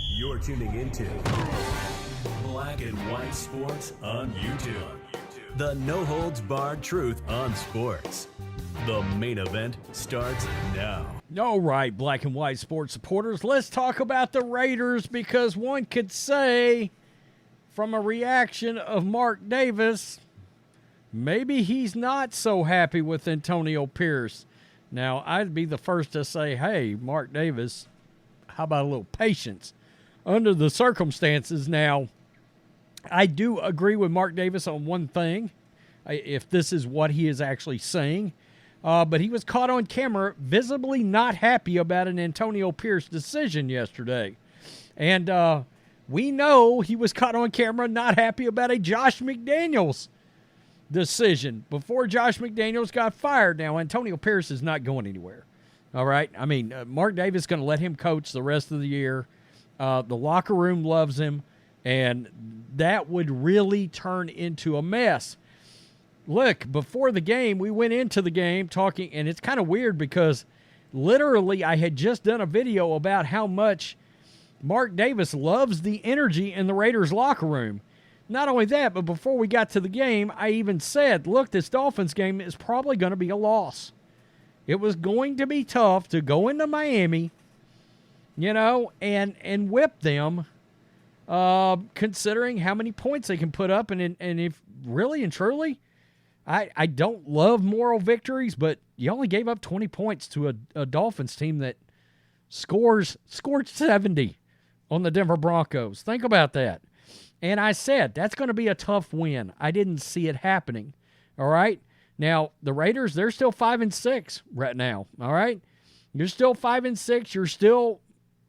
You're tuning into Black and White Sports on YouTube. The no-holds-barred truth on sports. The main event starts now. All right, Black and White Sports supporters, let's talk about the Raiders, because one could say from a reaction of Mark Davis, maybe he's not so happy with Antonio Pierce. Now, I'd be the first to say, hey, Mark Davis, how about a little patience under the circumstances? Now, I do agree with Mark Davis on one thing, if this is what he is actually saying. But he was caught on camera visibly not happy about an Antonio Pierce decision yesterday. And we know he was caught on camera not happy about a Josh McDaniels decision before Josh McDaniels got fired. Now, Antonio Pierce is not going anywhere. All right? I mean, Mark Davis is going to let him coach the rest of the year. The locker room loves him, and that would really turn into a mess. Look, before the game, we went into the game talking, and it's kind of weird because literally I had just done a video about how much Mark Davis loves the energy in the Raiders locker room. Not only that, but before we got to the game, I even said, look, this Dolphins game is probably going to be a loss. It was going to be tough to go into Miami, and whip them, considering how many points they can put up. And if really and truly, I don't love moral victories, but you only gave up 20 points to a Dolphins team that scored 70 on the Denver Broncos. Think about that. And I said, that's going to be a tough win. I didn't see it happening. All right? Now, the Raiders, they're still 5-6 right now. All right? You're still 5-6. You're still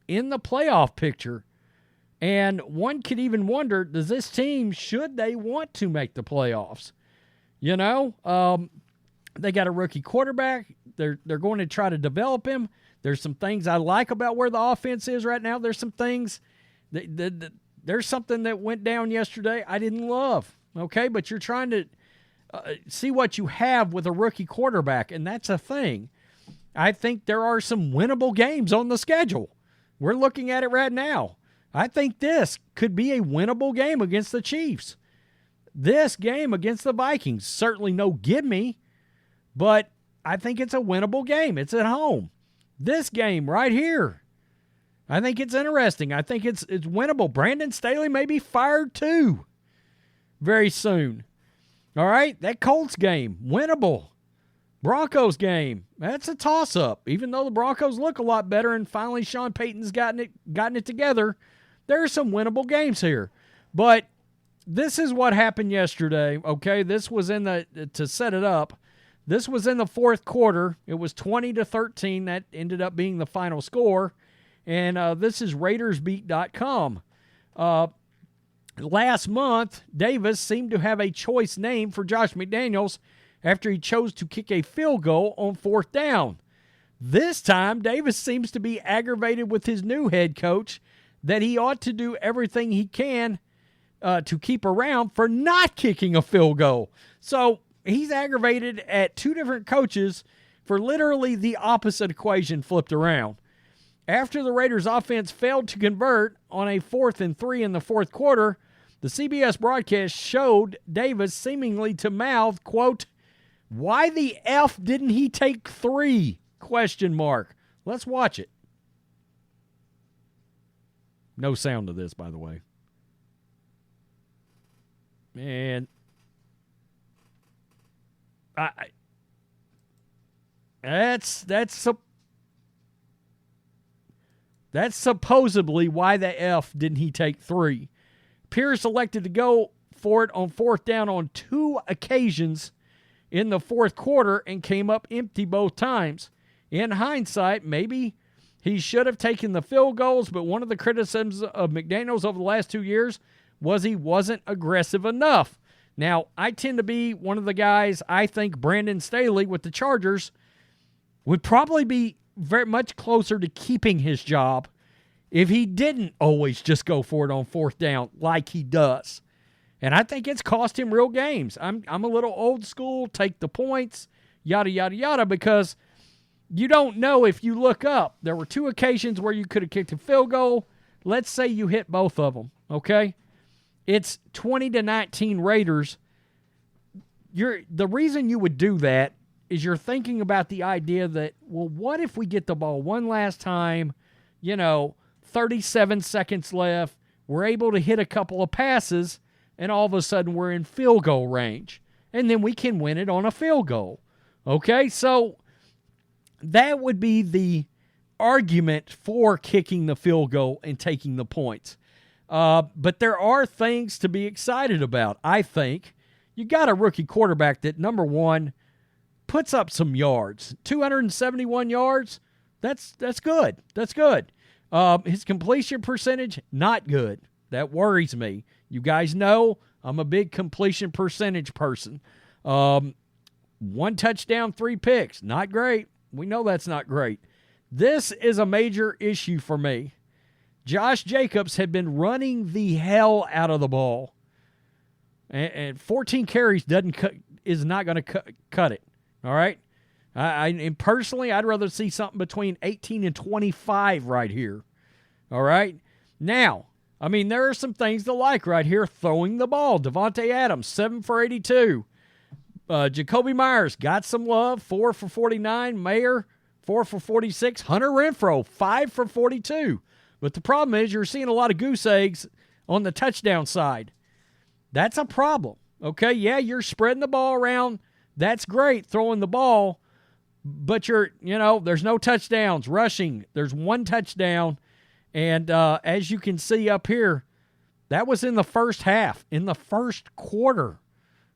in the playoff picture. And one could even wonder, does this team, should they want to make the playoffs? They got a rookie quarterback. They're going to try to develop him. There's some things I like about where the offense is right now. There's some things there's something that went down yesterday I didn't love. Okay, but you're trying to see what you have with a rookie quarterback, and that's a thing. I think there are some winnable games on the schedule. We're looking at it right now. I think this could be a winnable game against the Chiefs. This game against the Vikings, certainly no gimme, but I think it's a winnable game. It's at home. This game right here, I think it's interesting. I think it's winnable. Brandon Staley may be fired too very soon. All right, that Colts game, winnable. Broncos game, that's a toss-up. Even though the Broncos look a lot better and finally Sean Payton's gotten it together, there are some winnable games here. But this is what happened yesterday, okay? This was to set it up, this was in the fourth quarter. It was 20-13. That ended up being the final score. And this is RaidersBeat.com. Last month, Davis seemed to have a choice name for Josh McDaniels after he chose to kick a field goal on fourth down. This time, Davis seems to be aggravated with his new head coach that he ought to do everything he can to keep around for not kicking a field goal. So he's aggravated at two different coaches for literally the opposite equation flipped around. After the Raiders offense failed to convert on a 4th and 3 in the fourth quarter, the CBS broadcast showed Davis seemingly to mouth, quote, "Why the F didn't he take 3? Question mark. Let's watch it. No sound to this, by the way. Man, that's supposedly why the F didn't he take 3. Pierce elected to go for it on fourth down on 2 occasions in the fourth quarter and came up empty both times. In hindsight, maybe he should have taken the field goals, but one of the criticisms of McDaniels over the last 2 years was he wasn't aggressive enough. Now, I tend to be one of the guys, I think Brandon Staley with the Chargers would probably be very much closer to keeping his job if he didn't always just go for it on fourth down like he does. And I think it's cost him real games. I'm a little old school, take the points, yada, yada, yada, because you don't know if you look up. There were 2 occasions where you could have kicked a field goal. Let's say you hit both of them, okay? It's 20-19 Raiders. The reason you would do that is you're thinking about the idea that, well, what if we get the ball one last time, 37 seconds left, we're able to hit a couple of passes, and all of a sudden we're in field goal range, and then we can win it on a field goal, okay? So that would be the argument for kicking the field goal and taking the points. But there are things to be excited about, I think. You got a rookie quarterback that, number one, puts up some yards. 271 yards, that's good. That's good. His completion percentage, not good. That worries me. You guys know I'm a big completion percentage person. 1 touchdown, 3 picks, not great. We know that's not great. This is a major issue for me. Josh Jacobs had been running the hell out of the ball. And 14 carries is not going to cut it. All right? And personally, I'd rather see something between 18 and 25 right here. All right? Now, there are some things to like right here. Throwing the ball. Devontae Adams, 7 for 82. Jacoby Myers got some love, 4 for 49. Mayer, 4 for 46. Hunter Renfrow, 5 for 42. But the problem is you're seeing a lot of goose eggs on the touchdown side. That's a problem, okay? Yeah, you're spreading the ball around. That's great, throwing the ball. But there's no touchdowns. Rushing, there's 1 touchdown. And as you can see up here, that was in the first half, in the first quarter.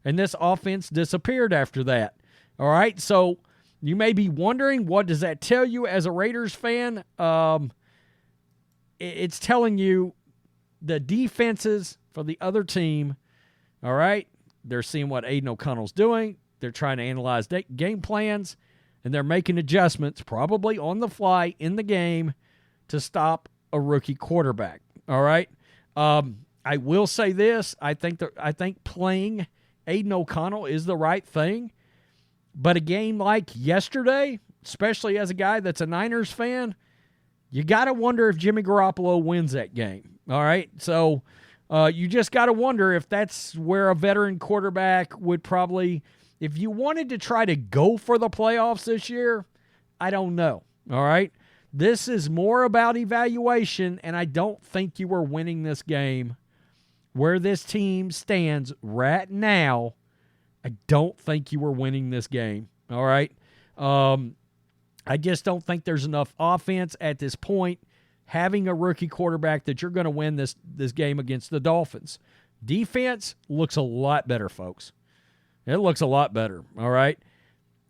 And this offense disappeared after that. All right, so you may be wondering, what does that tell you as a Raiders fan? It's telling you the defenses for the other team, all right, they're seeing what Aidan O'Connell's doing. They're trying to analyze game plans, and they're making adjustments probably on the fly in the game to stop a rookie quarterback, all right? I will say this. I think playing Aidan O'Connell is the right thing, but a game like yesterday, especially as a guy that's a Niners fan, you got to wonder if Jimmy Garoppolo wins that game, all right? So you just got to wonder if that's where a veteran quarterback would probably, if you wanted to try to go for the playoffs this year, I don't know, all right? This is more about evaluation, and I don't think you were winning this game. Where this team stands right now, I don't think you were winning this game, all right? I just don't think there's enough offense at this point, having a rookie quarterback, that you're going to win this game against the Dolphins. Defense looks a lot better, folks. It looks a lot better, all right?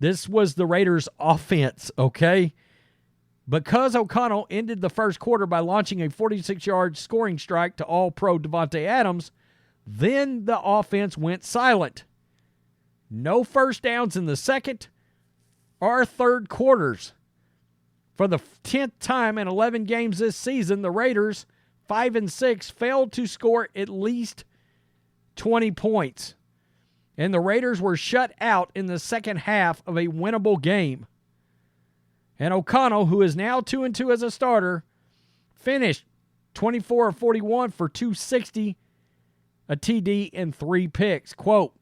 This was the Raiders' offense, okay? Because O'Connell ended the first quarter by launching a 46-yard scoring strike to All-Pro Devontae Adams, then the offense went silent. No first downs in the second or third quarters. For the 10th time in 11 games this season, the Raiders, 5-6, failed to score at least 20 points. And the Raiders were shut out in the second half of a winnable game. And O'Connell, who is now 2-2 as a starter, finished 24 of 41 for 260, a TD, and 3 picks. Quote,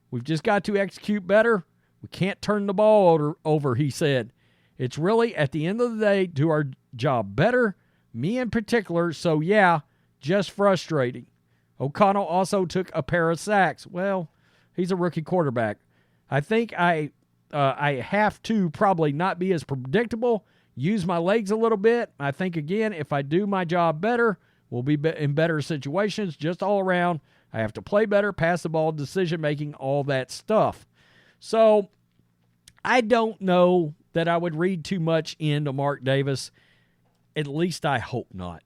"We've just got to execute better. We can't turn the ball over," he said. "It's really, at the end of the day, do our job better, me in particular, so yeah, just frustrating." O'Connell also took a pair of sacks. Well, he's a rookie quarterback. I think I have to probably not be as predictable, use my legs a little bit. I think, again, if I do my job better, we'll be in better situations just all around. I have to play better, pass the ball, decision-making, all that stuff. So I don't know that I would read too much into Mark Davis. At least I hope not.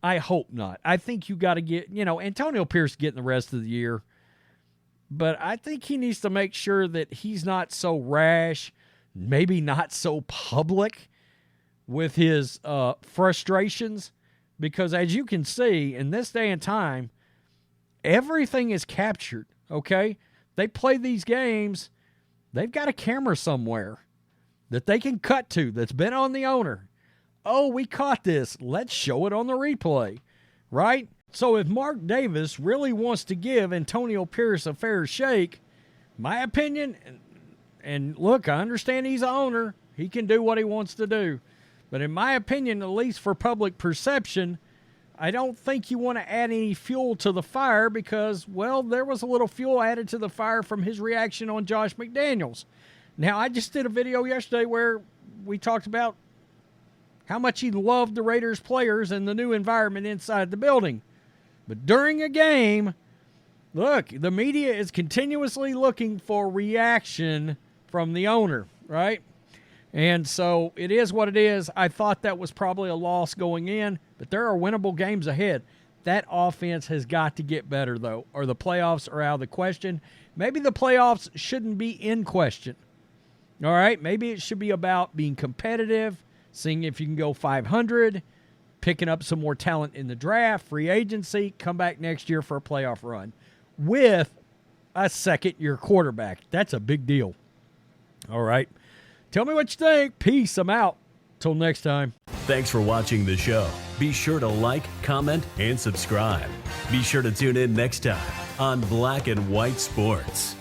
I hope not. I think you got to get, Antonio Pierce getting the rest of the year. But I think he needs to make sure that he's not so rash, maybe not so public with his frustrations. Because as you can see, in this day and time, everything is captured, okay? They play these games. They've got a camera somewhere. that they can cut to that's been on the owner. Oh, we caught this. Let's show it on the replay, right? So if Mark Davis really wants to give Antonio Pierce a fair shake, my opinion, and look, I understand he's an owner. He can do what he wants to do. But in my opinion, at least for public perception, I don't think you want to add any fuel to the fire because, well, there was a little fuel added to the fire from his reaction on Josh McDaniels. Now, I just did a video yesterday where we talked about how much he loved the Raiders players and the new environment inside the building. But during a game, look, the media is continuously looking for reaction from the owner, right? And so it is what it is. I thought that was probably a loss going in, but there are winnable games ahead. That offense has got to get better, though, or the playoffs are out of the question. Maybe the playoffs shouldn't be in question. All right? Maybe it should be about being competitive, seeing if you can go 500, picking up some more talent in the draft, free agency, come back next year for a playoff run with a second-year quarterback. That's a big deal. All right? Tell me what you think. Peace. I'm out. Till next time. Thanks for watching the show. Be sure to like, comment, and subscribe. Be sure to tune in next time on Black and White Sports.